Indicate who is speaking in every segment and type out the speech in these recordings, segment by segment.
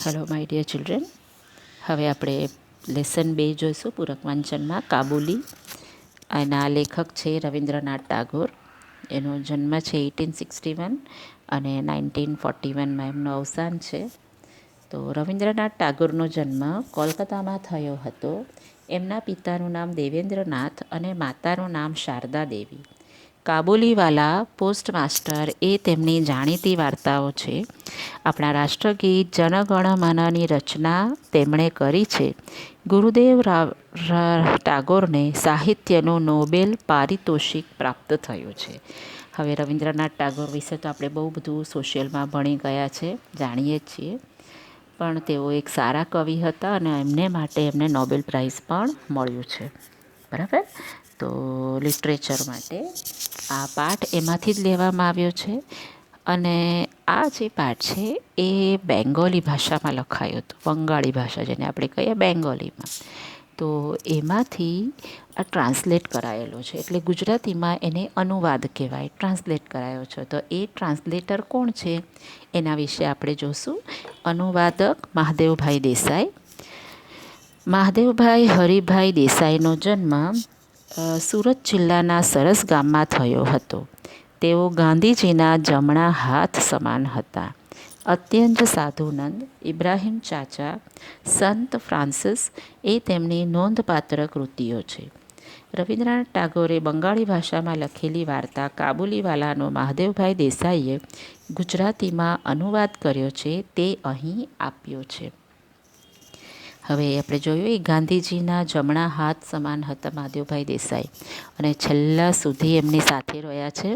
Speaker 1: Hello my dear children. હવે આપણે lesson 2 જોઈશું પૂરક વાંચનમાં કાબુલી. એના લેખક છે રવિન્દ્રનાથ ટાગોર. એનો જન્મ છે 1861 અને 1941માં એમનું અવસાન છે. તો રવિન્દ્રનાથ ટાગોરનો જન્મ કોલકાતામાં થયો હતો. એમના પિતાનું નામ દેવેન્દ્રનાથ અને માતાનું નામ શારદા દેવી. કાબુલીવાલા પોસ્ટમાસ્ટર એ તેમની જાણીતી વાર્તાઓ છે. આપણા રાષ્ટ્રગીત જનગણ મનની રચના તેમણે કરી છે. ગુરુદેવ ટાગોરને સાહિત્યનું નોબેલ પારિતોષિક પ્રાપ્ત થયું છે. હવે રવિન્દ્રનાથ ટાગોર વિશે તો આપણે બહુ બધું સોશિયલમાં ભણી ગયા છે, જાણીએ જ છીએ. પણ તેઓ એક સારા કવિ હતા અને એમને માટે એમને નોબેલ પ્રાઇઝ પણ મળ્યું છે. બરાબર. તો લિટરેચર માટે આ પાઠ એમાંથી જ લેવામાં આવ્યો છે. અને આ જે પાઠ છે એ બેંગોલી ભાષામાં લખાયો હતો. બંગાળી ભાષા જેને આપણે કહીએ બેંગોલીમાં. તો એમાંથી આ ટ્રાન્સલેટ કરાયેલો છે. એટલે ગુજરાતીમાં એને અનુવાદ કહેવાય, ટ્રાન્સલેટ કરાયો છે. તો એ ટ્રાન્સલેટર કોણ છે એના વિશે આપણે જોશું. અનુવાદક મહાદેવભાઈ દેસાઈ. મહાદેવભાઈ હરિભાઈ દેસાઈનો જન્મ સુરત જિલ્લાના સરસ ગામમાં થયો હતો. તેઓ ગાંધીજીના જમણા હાથ સમાન હતા. અત્યંત સાધુનંદ, ઇબ્રાહિમ ચાચા, સંત ફ્રાન્સિસ એ તેમની નોંધપાત્ર કૃતિઓ છે. રવિન્દ્રનાથ ટાગોરે બંગાળી ભાષામાં લખેલી વાર્તા કાબુલીવાલાનો મહાદેવભાઈ દેસાઈએ ગુજરાતીમાં અનુવાદ કર્યો છે, તે અહીં આપ્યો છે. હવે આપણે જોયું એ ગાંધીજીના જમણા હાથ સમાન હતા મહાદેવભાઈ દેસાઈ અને છેલ્લા સુધી એમની સાથે રહ્યા છે.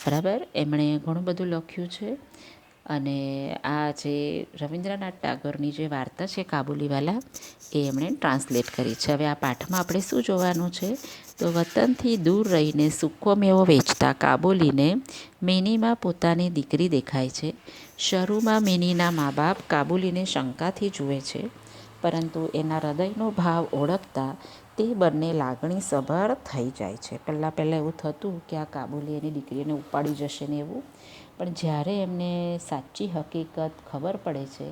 Speaker 1: બરાબર. એમણે ઘણું બધું લખ્યું છે. અને આ જે રવિન્દ્રનાથ ટાગોરની જે વાર્તા છે કાબુલીવાલા એ એમણે ટ્રાન્સલેટ કરી છે. હવે આ પાઠમાં આપણે શું જોવાનું છે તો વતનથી દૂર રહીને સૂકો મેવો વેચતા કાબુલીને મિનીમાં પોતાની દીકરી દેખાય છે. શરૂમાં મિનીના મા બાપ કાબુલીને શંકાથી જુએ છે, પરંતુ એના હૃદયનો ભાવ ઓળખતા તે બંને લાગણીસભર થઈ જાય છે. પહેલાં એવું થતું કે આ કાબુલી એની દીકરીને ઉપાડી જશે ને એવું, પણ જ્યારે એમને સાચી હકીકત ખબર પડે છે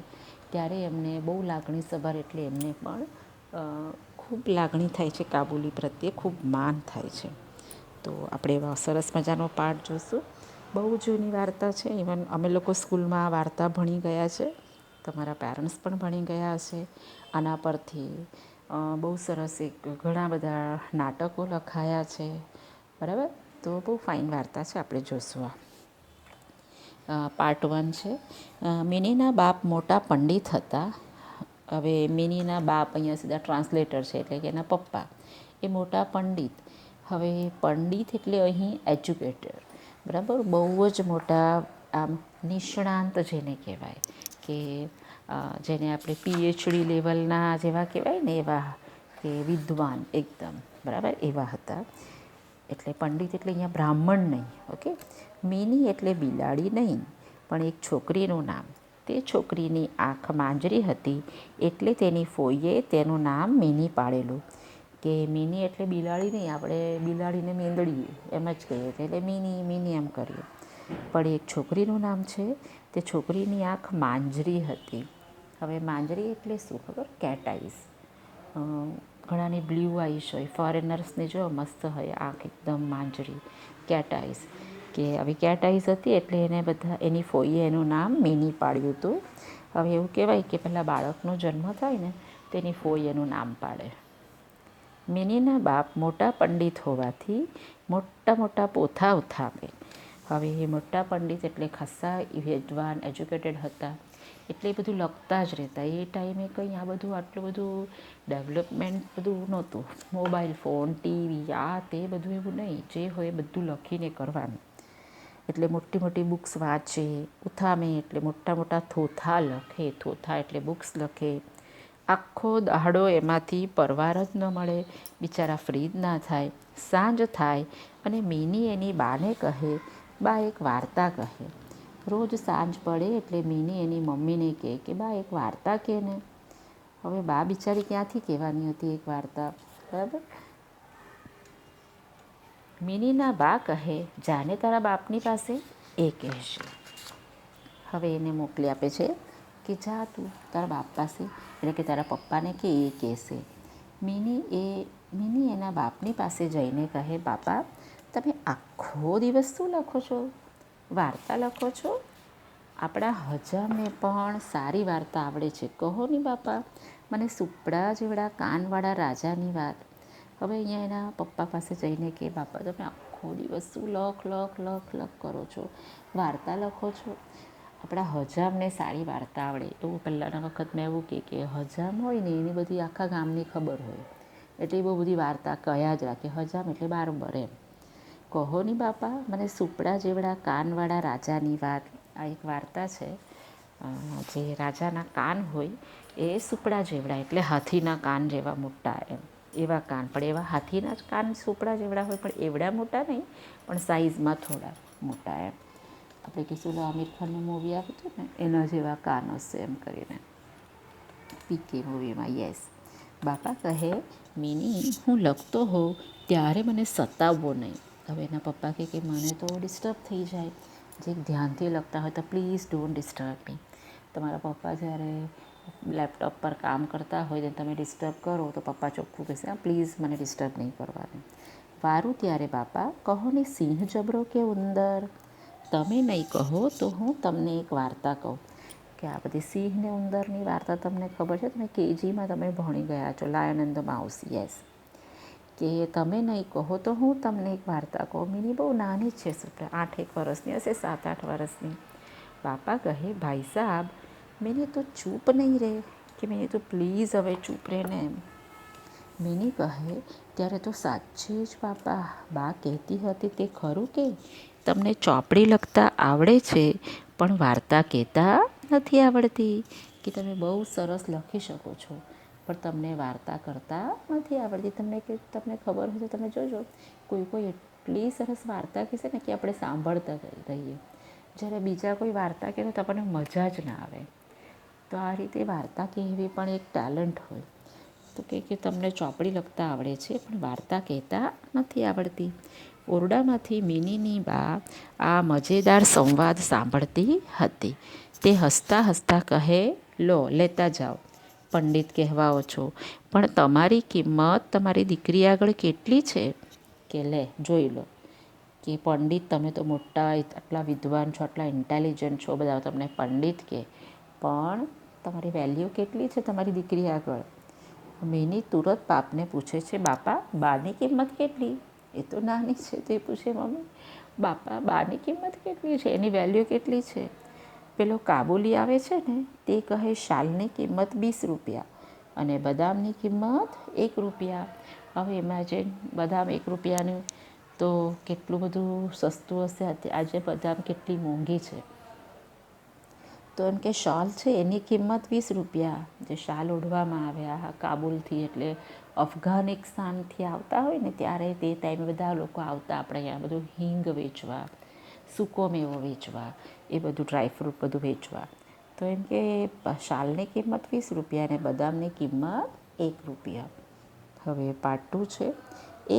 Speaker 1: ત્યારે એમને બહુ લાગણીસભર, એટલે એમને પણ ખૂબ લાગણી થાય છે કાબુલી પ્રત્યે, ખૂબ માન થાય છે. તો આપણે એવા સરસ મજાનો પાઠ જોઈશું. બહુ જૂની વાર્તા છે. ઇવન અમે લોકો સ્કૂલમાં આ વાર્તા ભણી ગયા છે. તમારા પેરેન્ટ્સ પણ ભણી ગયા હશે. આના પરથી બહુ સરસ ઘણા બધા નાટકો લખાયા છે. બરાબર. તો બહુ ફાઇન વાર્તા છે. આપણે જોઈશું. પાર્ટ 1 છે. મિનીના બાપ મોટા પંડિત હતા. હવે મિનીના બાપ અહીંયા સીધા ટ્રાન્સલેટર છે, એટલે કે એના પપ્પા એ મોટા પંડિત. હવે પંડિત એટલે અહીં એજ્યુકેટેડ. બરાબર. બહુ જ મોટા આમ નિષ્ણાંત જેને કહેવાય, કે જેને આપણે PhD લેવલના જેવા કહેવાય ને, એવા કે વિદ્વાન એકદમ. બરાબર. એવા હતા. એટલે પંડિત એટલે અહીંયા બ્રાહ્મણ નહીં. ઓકે. મિની એટલે બિલાડી નહીં, પણ એક છોકરીનું નામ. તે છોકરીની આંખ માંજરી હતી, એટલે તેની ફોઈએ તેનું નામ મિની પાડેલું. કે મિની એટલે બિલાડી નહીં, આપણે બિલાડીને મેંદડીએ એમ જ કહીએ, એટલે મિની મિની એમ કરીએ. પણ એક છોકરીનું નામ છે. તે છોકરીની આંખ માંજરી હતી. હવે માંજરી એટલે શું ખબર? Cat eyes. ઘણાની બ્લુ આઈસ હોય, ફોરેનર્સને જો મસ્ત હોય આંખ એકદમ માંજરી, કેટ આઈસ. કે આવી કેટ આઈસ હતી, એટલે એને બધા એની ફોઈએ એનું નામ મિની પાડ્યું હતું. હવે એવું કહેવાય કે પહેલાં બાળકનો જન્મ થાય ને તેની ફોઈ એનું નામ પાડે. મિનીના બાપ મોટા પંડિત હોવાથી મોટા મોટા પોથા ઉથાપે. હવે એ મોટા પંડિત એટલે ખાસ્સા વિદ્વાન એજ્યુકેટેડ હતા, એટલે એ બધું લખતા જ રહેતા. એ ટાઈમે કંઈ આ બધું આટલું બધું ડેવલપમેન્ટ બધું નહોતું. મોબાઈલ ફોન, ટીવી, આ તે બધું એવું નહીં. જે હોય એ બધું લખીને કરવાનું. એટલે મોટી મોટી બુક્સ વાંચે. ઉથામે એટલે મોટા મોટા થોથા લખે. થોથા એટલે બુક્સ લખે. આખો દાડો એમાંથી પરવાર જ ન મળે. બિચારા ફ્રી જ ના થાય. સાંજ થાય અને મિની એની બાને કહે, બા એક વાર્તા કહે. રોજ સાંજ પડે એટલે મિની એની મમ્મીને કહે કે બા એક વાર્તા કહે ને. હવે બા બિચારી ક્યાંથી કહેવાની હતી એક વાર્તા? બરાબર. મિનીના બા કહે, જાને તારા બાપની પાસે, એ કહેશે. હવે એને મોકલી આપે છે કે જા તું તારા બાપ પાસે, એટલે કે તારા પપ્પાને કે એ કહેશે. મિની એના બાપની પાસે જઈને કહે, બાપા તમે આખો દિવસ શું લખો છો? વાર્તા લખો છો? આપણા હજામને પણ સારી વાર્તા આવડે છે, કહો ને બાપા, મને સુપડા જેવડા કાનવાળા રાજાની વાત. હવે અહીંયા એના પપ્પા પાસે જઈને કે બાપા તમે આખો દિવસ શું લખ કરો છો, વાર્તા લખો છો? આપણા હજામને સારી વાર્તા આવડે. એવું પહેલાંના વખતમાં એવું કે હજામ હોય ને એની બધી આખા ગામની ખબર હોય, એટલે એ બહુ બધી વાર્તા કહ્યા જ રાખે. હજામ એટલે બારબર એમ. કહો ની બાપા, મને સુપડા જેવડા કાનવાળા રાજાની વાત. આ એક વાર્તા છે. જે રાજાના કાન હોય એ સુપડા જેવડા, એટલે હાથીના કાન જેવા મોટા એમ, એવા કાન. પણ એવા હાથીના જ કાન સુપડા જેવડા હોય, પણ એવડા મોટા નહીં, પણ સાઇઝમાં થોડા મોટા એમ. આપણે કહીશું આમિર ખાનનું મૂવી આવ્યું હતું ને, એના જેવા કાન હશે એમ કરીને, પીકે મૂવીમાં. યસ. બાપા કહે, મિની હું લખતો હોઉં ત્યારે મને સતાવવો નહીં. હવે એના પપ્પા કે મને તો ડિસ્ટર્બ થઈ જાય, જે ધ્યાનથી લખતા હોય તો પ્લીઝ ડોન્ટ ડિસ્ટર્બ મી. તમારા પપ્પા જ્યારે લેપટોપ પર કામ કરતા હોય ને તમે ડિસ્ટર્બ કરો તો પપ્પા ચોખ્ખું કહેશે, પ્લીઝ મને ડિસ્ટર્બ નહીં કરવાનું. વારું ત્યારે બાપા કહો ને, સિંહ જબરો કે ઉંદર? તમે નહીં કહો તો હું તમને એક વાર્તા કહું. કે આ બધી સિંહ ને ઉંદરની વાર્તા તમને ખબર છે, તમે કેજીમાં તમે ભણી ગયા છો, lion and the mouse. Yes. કે તમે નહીં કહો તો હું તમને એક વાર્તા કહું. મિની બહુ નાની જ છે, 8 વર્ષની હશે, 7-8 વર્ષની. બાપા કહે, ભાઈ સાહેબ મિની તો ચૂપ નહીં રહે, કે મિની તો પ્લીઝ હવે ચૂપ રહે ને એમ. મિની કહે, ત્યારે તો સાચે જ બાપા, બા કહેતી હતી તે ખરું કે તમને ચોપડી લખતા આવડે છે પણ વાર્તા કહેતા નથી આવડતી. કે તમે બહુ સરસ લખી શકો છો પણ તમને વાર્તા કરતા નથી આવડતી. તમને ખબર હોય તો તમે જોજો, કોઈ એટલી સરસ વાર્તા કહેશે ને કે આપણે સાંભળતા રહીએ, જ્યારે બીજા કોઈ વાર્તા કહે તો આપણને મજા જ ના આવે. તો આ રીતે વાર્તા કહેવી પણ એક ટેલેન્ટ હોય. તો કે તમને ચોપડી લખતા આવડે છે પણ વાર્તા કહેતા નથી આવડતી. ઓરડામાંથી મિનીની બા આ મજેદાર સંવાદ સાંભળતી હતી. તે હસતા હસતા કહે, લો લેતા જાઓ, પંડિત કહેવાઓ છો, પણ તમારી કિંમત તમારી દીકરી આગળ કેટલી છે? કે લે જોઈ લો, કે પંડિત તમે તો મોટા આટલા વિદ્વાન છો, આટલા ઇન્ટેલિજન્ટ છો, બધા તમને પંડિત કે, પણ તમારી વેલ્યુ કેટલી છે તમારી દીકરી આગળ? મિની તુરત બાપને પૂછે છે, બાપા બાની કિંમત કેટલી? એ તો નાની છે, તો એ પૂછે, મમ્મી બાપા બાની કિંમત કેટલી છે, એની વેલ્યુ કેટલી છે? પેલો કાબુલી આવે છે ને તે કહે, શાલની કિંમત 20 રૂપિયા અને બદામની કિંમત 1 રૂપિયા. હવે ઇમેજિન, બદામ 1 રૂપિયાનું તો કેટલું બધું સસ્તું હશે. આજે બદામ કેટલી મોંઘી છે. તો એમ કે શાલ છે એની કિંમત 20 રૂપિયા. જે શાલ ઓઢવામાં આવ્યા કાબુલથી, એટલે અફઘાનિસ્તાનથી આવતા હોય ને ત્યારે તે ટાઈમે બધા લોકો આવતા આપણે અહીંયા બધું હિંગ વેચવા, સૂકો મેવો વેચવા, એ બધું ડ્રાયફ્રૂટ બધું વેચવા. તો એમ કે શાલની કિંમત 20 રૂપિયા અને બદામની કિંમત 1 રૂપિયા. હવે પાર્ટ 2 છે.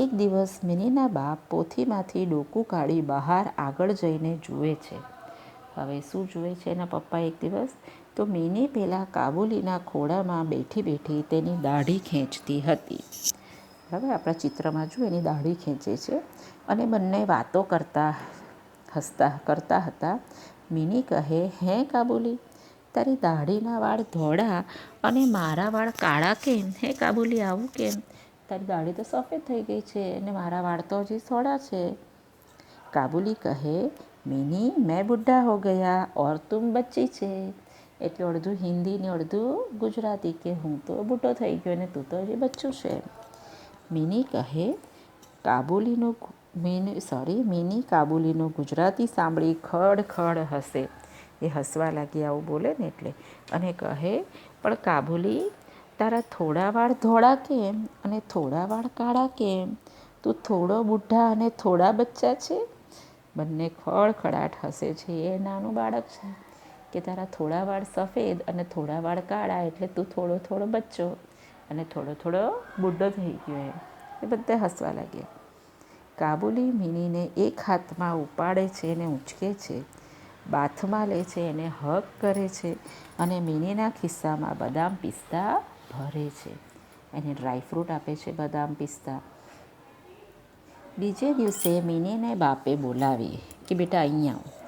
Speaker 1: એક દિવસ મિનીના બાપ પોથીમાંથી ડોકું કાઢી બહાર આગળ જઈને જુએ છે. હવે શું જુએ છે એના પપ્પા એક દિવસ? તો મિની પેલા કાબુલીના ખોળામાં બેઠી બેઠી તેની દાઢી ખેંચતી હતી. હવે આપણા ચિત્રમાં જો એની દાઢી ખેંચે છે અને બંને વાતો કરતા હતા. મિની કહે, હે કાબુલી, તારી દાઢીના વાળ ધોળા અને મારા વાળ કાળા કેમ? હે કાબુલી, આવું કેમ? તારી દાઢી તો સફેદ થઈ ગઈ છે અને મારા વાળ તો હજી થોડા છે. કાબુલી કહે, મિની મેં બુઢા હો ગયા ઓર તુમ બચ્ચી છે. એટલે અડધું હિન્દી ને અડધું ગુજરાતી, કે હું તો બુઢો થઈ ગયો અને તું તો હજી બચ્ચું છે. મિની કહે, મિની કાબુલીનું ગુજરાતી સાંભળી ખડ હસે. એ હસવા લાગી આવું બોલે ને એટલે, અને કહે, પણ કાબુલી, તારા થોડા વાળ ધોળા કેમ અને થોડા વાળ કાળા કેમ? તું થોડો બુઢા અને થોડા બચ્ચા છે. બંને ખડખડાટ હસે છે. એ નાનું બાળક છે કે તારા થોડા વાળ સફેદ અને થોડા વાળ કાળા, એટલે તું થોડો બચ્ચો અને થોડો બુઢો થઈ ગયો એમ. એ બધા હસવા લાગ્યા. કાબુલી મિનીને એક હાથમાં ઉપાડે છે અને ઉંચકે છે બાથમાં લે છે, એને હગ કરે છે અને મિનીના ખિસ્સામાં બદામ પિસ્તા ભરે છે, એને ડ્રાયફ્રૂટ આપે છે બદામ પિસ્તા. બીજે દિવસે મિનીને બાપે બોલાવી કે બેટા અહીંયા આવ.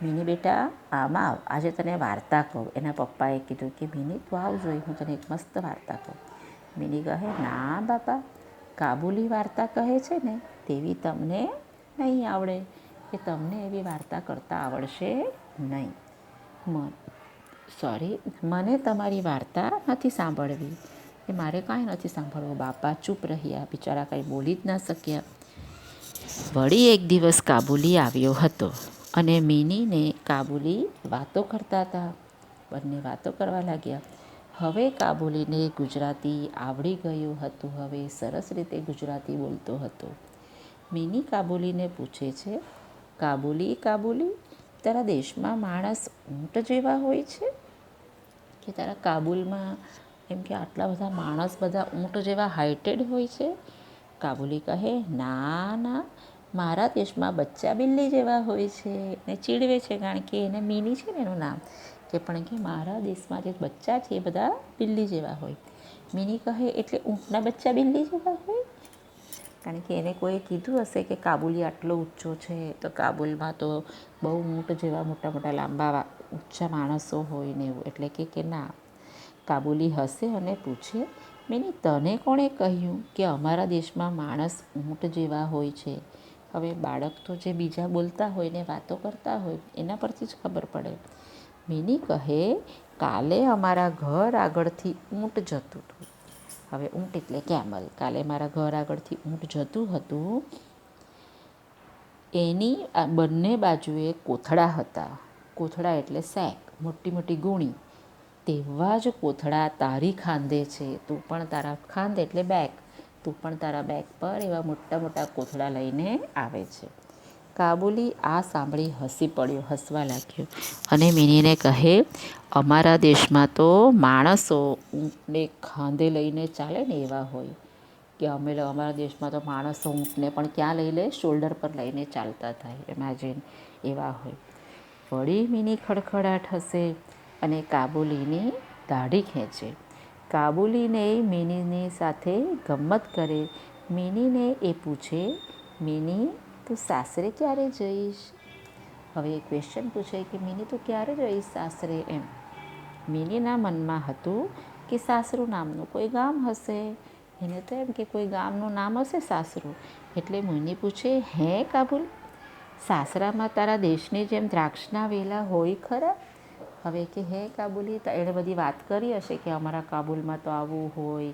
Speaker 1: મિની બેટા આમાં આવ, આજે તને વાર્તા કહું. એના પપ્પાએ કીધું કે મિની તું આવ જોઈ, હું તને એક મસ્ત વાર્તા કહું. મિની કહે ના બાપા, કાબુલી વાર્તા કહે છે ને તેવી તમને નહીં આવડે, કે તમને એવી વાર્તા કરતાં આવડશે નહીં. મને તમારી વાર્તા નથી સાંભળવી, કે મારે કાંઈ નથી સાંભળવું. બાપા ચૂપ રહ્યા, બિચારા કાંઈ બોલી જ ના શક્યા. વળી એક દિવસ કાબુલી આવ્યો હતો અને મિનીને કાબુલી વાતો કરતા હતા. બંને વાતો કરવા લાગ્યા. હવે કાબુલીને ગુજરાતી આવડી ગયું હતું, હવે સરસ રીતે ગુજરાતી બોલતો હતો. મિની કાબુલીને પૂછે છે, કાબુલી કાબુલી, તારા દેશમાં માણસ ઊંટ જેવા હોય છે? કે તારા કાબુલમાં એમ કે આટલા બધા માણસ બધા ઊંટ જેવા હાઇટેડ હોય છે? કાબુલી કહે ના ના, મારા દેશમાં બચ્ચા બિલ્લી જેવા હોય છે. ને ચીડવે છે, કારણ કે એને મિની છે ને એનું નામ, કે પણ કે મારા દેશમાં જે બચ્ચા છે એ બધા બિલ્લી જેવા હોય. મિની કહે એટલે ઊંટના બચ્ચા બિલ્લી જેવા હોય? કારણ કે એને કોઈ કીધું હશે કે કાબુલી આટલો ઊંચો છે, તો કાબુલમાં તો બહુ ઊંટ જેવા મોટા મોટા લાંબા ઊંચા માણસો હોય ને એવું. એટલે કે ના. કાબુલી હસે અને પૂછે, મિની તને કોણે કહ્યું કે અમારા દેશમાં માણસ ઊંટ જેવા હોય છે? હવે બાળક તો જે બીજા બોલતા હોય ને વાતો કરતા હોય એના પરથી જ ખબર પડે. મિની કહે કાલે અમારા ઘર આગળથી ઊંટ જતું હતું. હવે ઊંટ એટલે કેમલ. કાલે મારા ઘર આગળથી ઊંટ જતું હતું, એની બંને બાજુએ કોથળા હતા. કોથળા એટલે સેક, મોટી મોટી ગુણી. તેવા જ કોથળા તારી ખાંદે છે. તું પણ તારા ખાંદ એટલે બેગ, તું પણ તારા બેગ પર એવા મોટા મોટા કોથળા લઈને આવે છે. કાબુલી આ સાંભળી હસી પડ્યો, હસવા લાગ્યો અને મિનીને કહે અમારા દેશમાં તો માણસો ઊંટને ખાંદે લઈને ચાલે ને એવા હોય, કે અમારા દેશમાં તો માણસો ઊંટને પણ ક્યાં લઈ લે? શોલ્ડર પર લઈને ચાલતા થાય. ઇમેજિન એવા હોય. વળી મિની ખડખડાટ હસે અને કાબુલીની દાઢી ખેંચે. કાબુલીને મિનીની સાથે ગમ્મત કરે. મિનીને એ પૂછે, મિની તું સાસરે ક્યારે જઈશ? હવે એ ક્વેશ્ચન પૂછે કે મિની તું ક્યારે જઈશ સાસરે એમ. મિનીના મનમાં હતું કે સાસરું નામનું કોઈ ગામ હશે. એને તો એમ કે કોઈ ગામનું નામ હશે સાસરું. એટલે મિની પૂછે, હે કાબુલ, સાસરામાં તારા દેશની જેમ દ્રાક્ષના વેલા હોય ખરા? હવે કે હે કાબુલી, એણે બધી વાત કરી હશે કે અમારા કાબુલમાં તો આવું હોય.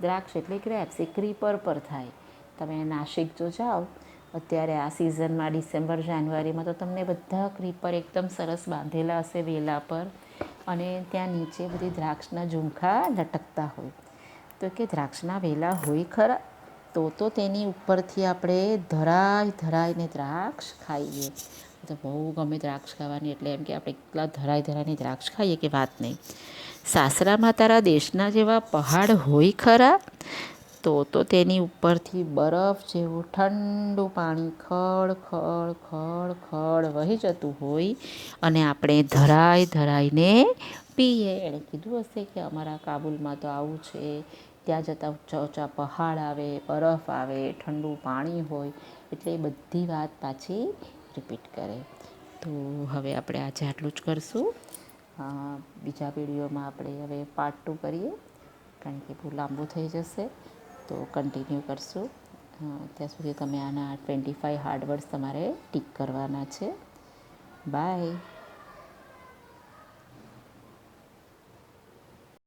Speaker 1: દ્રાક્ષ એટલે ગ્રેપ્સ, એ ક્રીપર પર થાય. તમે નાસિક જો જાઓ અત્યારે આ સિઝનમાં ડિસેમ્બર જાન્યુઆરીમાં, તો તમને બધા ક્રીપર એકદમ સરસ બાંધેલા હશે વેલા પર, અને ત્યાં નીચે બધી દ્રાક્ષના ઝુમખા લટકતા હોય. તો કે દ્રાક્ષના વેલા હોય ખરા? તો તેની ઉપરથી આપણે ધરાઈને દ્રાક્ષ ખાઈએ. તો બહુ ગમે દ્રાક્ષ ખાવાની. એટલે એમ કે આપણે એટલા ધરાઈને દ્રાક્ષ ખાઈએ કે વાત નહીં. સાસરામાં તારા દેશના જેવા પહાડ હોય ખરા? તો તેની ઉપરથી બરફ જેવું ઠંડુ પાણી ખળ ખળ ખળ ખળ વહી જતું હોય, અને આપણે ધરાઈને પીએ. એણે કીધું હશે કે અમારા કાબુલમાં તો આવું છે, ત્યાં જતાં ઊંચા ઊંચા પહાડ આવે, બરફ આવે, ઠંડુ પાણી હોય. એટલે એ બધી વાત પાછી રિપીટ કરે. તો હવે આપણે આજે આટલું જ કરશું. બીજા વિડીયોમાં આપણે હવે પાર્ટ 2 કરીએ, કારણ કે બહુ લાંબુ થઈ જશે. તો કન્ટિન્યુ કરશું. ત્યાં સુધી તમે આના 25 હાર્ડ વર્ડ્સ તમારે ટીક કરવાના છે. બાય.